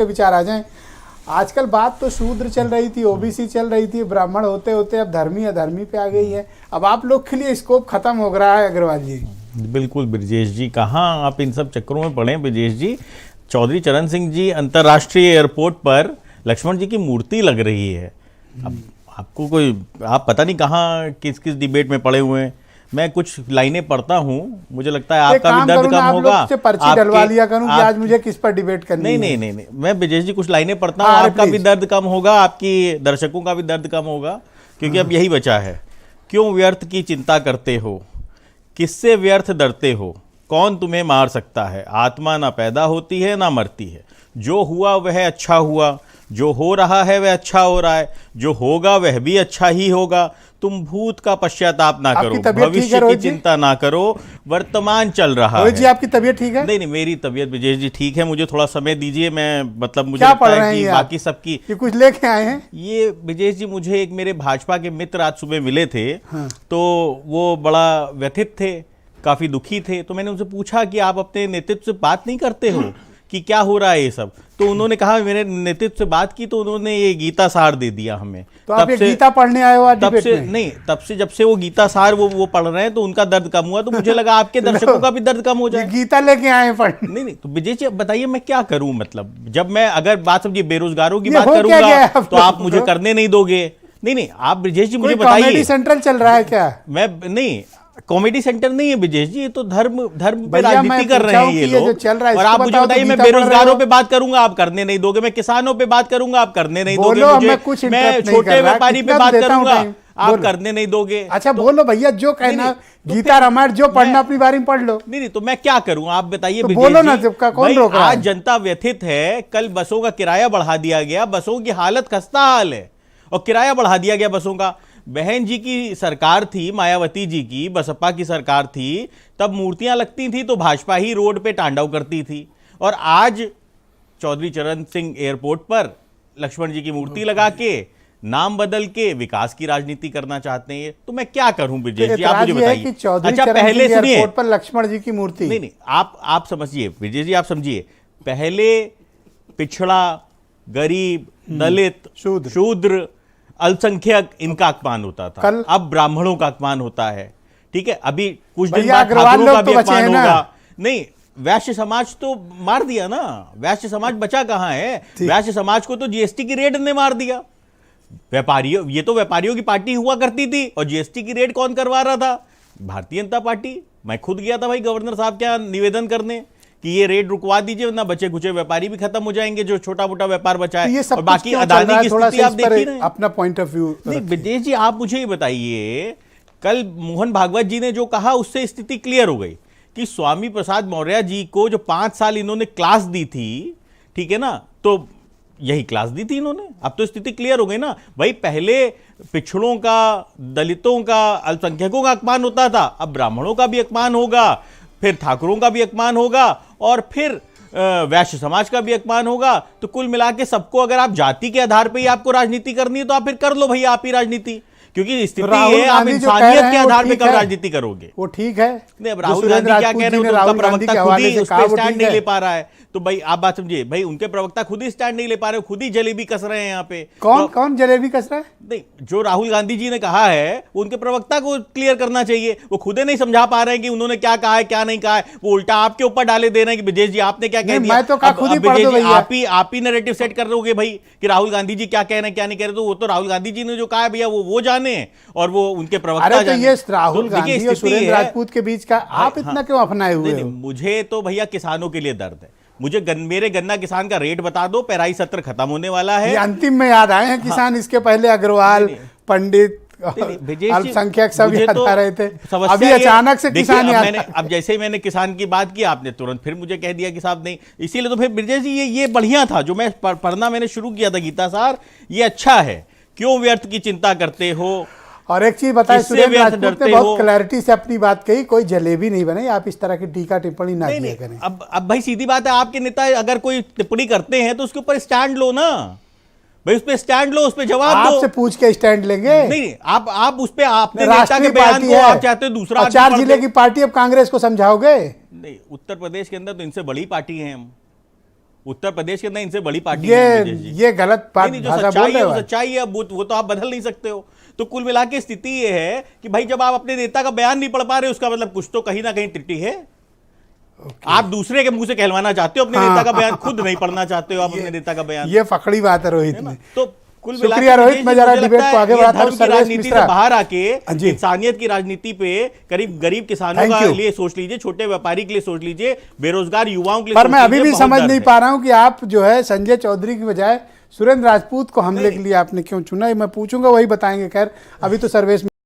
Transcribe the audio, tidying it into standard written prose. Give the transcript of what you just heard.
आपके विचार आ जाएं। आजकल बात तो शूद्र चल रही थी, ओबीसी चल रही थी, ब्राह्मण होते होते अब धर्मी अधर्मी पे आ गई है। अब आप लोग के लिए स्कोप खत्म हो रहा है अग्रवाल जी। बिल्कुल ब्रजेश जी, कहाँ आप इन सब चक्करों में पड़े ब्रजेश जी। चौधरी चरण सिंह जी अंतर्राष्ट्रीय एयरपोर्ट पर लक्ष्मण जी की मूर्ति लग रही है। अब आपको कोई, आप पता नहीं कहाँ किस किस डिबेट में पड़े हुए हैं। मैं कुछ लाइनें पढ़ता हूँ, मुझे लगता है आपका भी दर्द कम होगा। पर्ची डलवा लिया करूं कि आज मुझे किस पर डिबेट करनी है। नहीं, मैं ब्रजेश जी कुछ लाइनें पढ़ता हूँ, आपका भी दर्द कम होगा, आपकी दर्शकों का भी दर्द कम होगा, क्योंकि अब यही बचा है। क्यों व्यर्थ की चिंता करते हो, किससे व्यर्थ डरते हो, कौन तुम्हें मार सकता है। आत्मा ना पैदा होती है ना मरती है, जो हुआ वह अच्छा हुआ, जो हो रहा है वह अच्छा हो रहा है, जो होगा वह भी अच्छा ही होगा। तुम भूत का पश्चाताप ना करो, भविष्य की चिंता ना करो, वर्तमान चल रहा है। जी आपकी तबीयत ठीक है? नहीं, मेरी तबीयत ब्रजेश जी ठीक है। मुझे थोड़ा समय दीजिए, मैं मतलब मुझे लगता है कि बाकी सबकी कुछ लेके आए हैं। ये ब्रजेश जी, मुझे एक मेरे भाजपा के मित्र आज सुबह मिले थे। तो वो बड़ा व्यथित थे, काफी दुखी थे। तो मैंने उनसे पूछा कि आप अपने नेतृत्व से बात नहीं करते हो कि क्या हो रहा है ये सब। तो उन्होंने कहा, मेरे नेतृत्व से बात की तो उन्होंने ये गीता सार दे दिया हमें। तो आप ये गीता पढ़ने आए हो? तब से नहीं, तब से जब से वो गीता सार वो पढ़ रहे हैं तो उनका दर्द कम हुआ। तो मुझे लगा आपके दर्शकों का भी दर्द कम हो जाए। गीता लेके आए पढ़ने? नहीं, तो विजय जी बताइए मैं क्या करूं। मतलब जब मैं अगर बात समझिए बेरोजगारों की बात करूंगा तो आप मुझे करने नहीं दोगे। नहीं, आप ब्रजेश जी मुझे बताइए, कॉमेडी सेंट्रल चल रहा है क्या? मैं नहीं, कॉमेडी सेंटर नहीं है ब्रजेश जी, ये तो धर्म पे राजनीति कर रहे हैं ये लोग। चल रहा है और आप मुझे बताइए, मैं बेरोजगारों पे बात करूंगा आप करने नहीं दोगे, मैं किसानों पे बात करूंगा आप करने नहीं दोगे, मैं छोटे व्यापारी पे बात करूंगा आप करने नहीं दोगे। अच्छा बोलो भैया, जो कहना गीता रामायण जो पढ़ना अपनी बारी में पढ़ लो। नहीं, तो मैं क्या करूं आप बताइए। बोलो ना, कौन रोक रहा है? आज जनता व्यथित है, कल बसों का किराया बढ़ा दिया गया, बसों की हालत खस्ता हाल है और किराया बढ़ा दिया गया बसों का। बहन जी की सरकार थी, मायावती जी की, बसपा की सरकार थी, तब मूर्तियां लगती थी तो भाजपा ही रोड पे तांडव करती थी। और आज चौधरी चरण सिंह एयरपोर्ट पर लक्ष्मण जी की मूर्ति लगा के, नाम बदल के विकास की राजनीति करना चाहते हैं। तो मैं क्या करूं विजय जी, आप मुझे बताइए। अच्छा पहले सुनिए, पर लक्ष्मण जी की मूर्ति नहीं, आप समझिए विजय जी, आप समझिए। पहले पिछड़ा, गरीब, दलित, शूद्र, अल्पसंख्यक इनका अपमान होता था, अब ब्राह्मणों का अपमान होता है। ठीक है, अभी कुछ दिन बाद ठाकुरों का भी अपमान होगा। नहीं, वैश्य समाज तो मार दिया ना, वैश्य समाज बचा कहां है? वैश्य समाज को तो जीएसटी की रेड ने मार दिया। व्यापारियों, ये तो व्यापारियों की पार्टी हुआ करती थी और जीएसटी की रेड कौन करवा रहा था? भारतीय जनता पार्टी। मैं खुद गया था भाई गवर्नर साहब क्या निवेदन करने कि ये रेट रुकवा दीजिए, वरना बचे कुचे व्यापारी भी खत्म हो जाएंगे, जो छोटा मोटा व्यापार बचा है। और बाकी अदानी की स्थिति आप देख ही रहे हैं। अपना पॉइंट ऑफ व्यू नहीं विजय जी, आप मुझे ये बताइए, कल मोहन भागवत जी ने जो कहा उससे स्थिति क्लियर हो गई कि स्वामी प्रसाद मौर्य जी को जो 5 साल इन्होंने क्लास दी थी, ठीक है ना, तो यही क्लास दी थी इन्होंने। अब तो स्थिति क्लियर हो गई ना भाई। पहले पिछड़ों का, दलितों का, अल्पसंख्यकों का अपमान होता था, अब ब्राह्मणों का भी अपमान होगा, फिर ठाकुरों का भी अपमान होगा और फिर वैश्य समाज का भी अपमान होगा। तो कुल मिला के सबको, अगर आप जाति के आधार पे ही आपको राजनीति करनी है तो आप फिर कर लो भैया आप ही राजनीति, क्योंकि स्थिति है आप इंसानियत के आधार पे कब राजनीति करोगे? वो ठीक है। नहीं, अब राहुल गांधी क्या कह रहे हैं, उनका प्रवक्ता खुद ही उस पर स्टैंड नहीं ले पा रहा है। तो भाई आप बात समझिए, भाई उनके प्रवक्ता खुद ही स्टैंड नहीं ले पा रहे, खुद ही जलेबी कस रहे हैं यहाँ पे। कौन जलेबी कस रहा है? नहीं, जो राहुल गांधी जी ने कहा है उनके प्रवक्ता को क्लियर करना चाहिए। वो खुद ही नहीं समझा पा रहे हैं कि उन्होंने क्या कहा है क्या नहीं कहा है। वो उल्टा आपके ऊपर डाले दे रहे हैं कि विजय जी आपने क्या कह दिया। मैं तो खुद ही पढ़ दो भैया। आप ही नैरेटिव सेट कर दोगे भाई कि राहुल गांधी जी क्या कह रहे हैं क्या नहीं कह रहे। तो वो तो राहुल गांधी जी ने जो कहा है भैया वो जाने और वो उनके प्रवक्ता जाने। ये राहुल गांधी और सुरेंद्र राजपूत के बीच का आप इतना क्यों अपनाए हुए हो? मुझे तो भैया किसानों के लिए दर्द है। मुझे मेरे गन्ना किसान का रेट बता दो, पेराई सत्र खत्म होने वाला है। ये अंतिम में याद आए हैं किसान। इसके पहले अग्रवाल, पंडित, अल्पसंख्यक सब याद आ रहे थे, अभी अचानक से किसान याद। अब जैसे ही मैंने किसान की बात की आपने तुरंत फिर मुझे कह दिया कि साहब नहीं। इसीलिए तो फिर ब्रजेश जी ये बढ़िया था जो मैं पढ़ना मैंने शुरू किया था गीता सार, ये अच्छा है। क्यों व्यर्थ की चिंता करते हो। और एक चीज बताएं, सुरेंद्र राजपूत ने बहुत क्लैरिटी से अपनी बात कही, कोई जलेबी नहीं बने। आप इस तरह की टीका टिप्पणी ना किया करें। अब भाई सीधी बात है, आपके नेता अगर कोई टिप्पणी करते हैं तो उसके ऊपर स्टैंड लो ना भाई, उस पे स्टैंड लो, उस पे जवाब दो। आपसे पूछ के स्टैंड लेंगे? नहीं, आप उस पे आपने नेता के बयान को आप चाहते हो दूसरा 4 जिले की पार्टी, अब कांग्रेस को समझाओगे? नहीं, उत्तर प्रदेश के अंदर तो इनसे बड़ी पार्टी है हम। उत्तर प्रदेश के अंदर इनसे बड़ी पार्टी नहीं है ब्रिजेश जी। ये गलत बात नहीं, जो भाषा बोल सच्चाई रहे है हो वो आप। सच्चाई है, अब वो तो आप बदल नहीं सकते हो। तो कुल मिला के स्थिति ये है कि भाई जब आप अपने नेता का बयान नहीं पढ़ पा रहे, उसका मतलब कुछ तो कहीं ना कहीं त्रुटि है। आप दूसरे के मुंह से कहलवाना चाहते हो, अपने नेता का बयान खुद नहीं पढ़ना चाहते हो आप अपने नेता का बयान। ये पकड़ी बात है रोहित ने। तो कुल मिला शुक्रिया के रोहित, मैं जरा मुझे डिबेट लगता को है आगे ये बढ़ाता हूं। धर्म की सर्वेश राजनीति से मिश्रा बाहर आके जी। इंसानियत की राजनीति पे गरीब किसानों Thank के you। लिए सोच लीजिए, छोटे व्यापारी के लिए सोच लीजिए, बेरोजगार युवाओं के लिए पर सोच मैं अभी लीजिए, भी बहुत समझ दर्द नहीं है। पा रहा हूं कि आप जो है संजय चौधरी की बजाय सुरेंद्र राजपूत को हमले के लिए आपने क्यों चुना, ये मैं पूछूंगा, वही बताएंगे। खैर अभी तो सर्वेश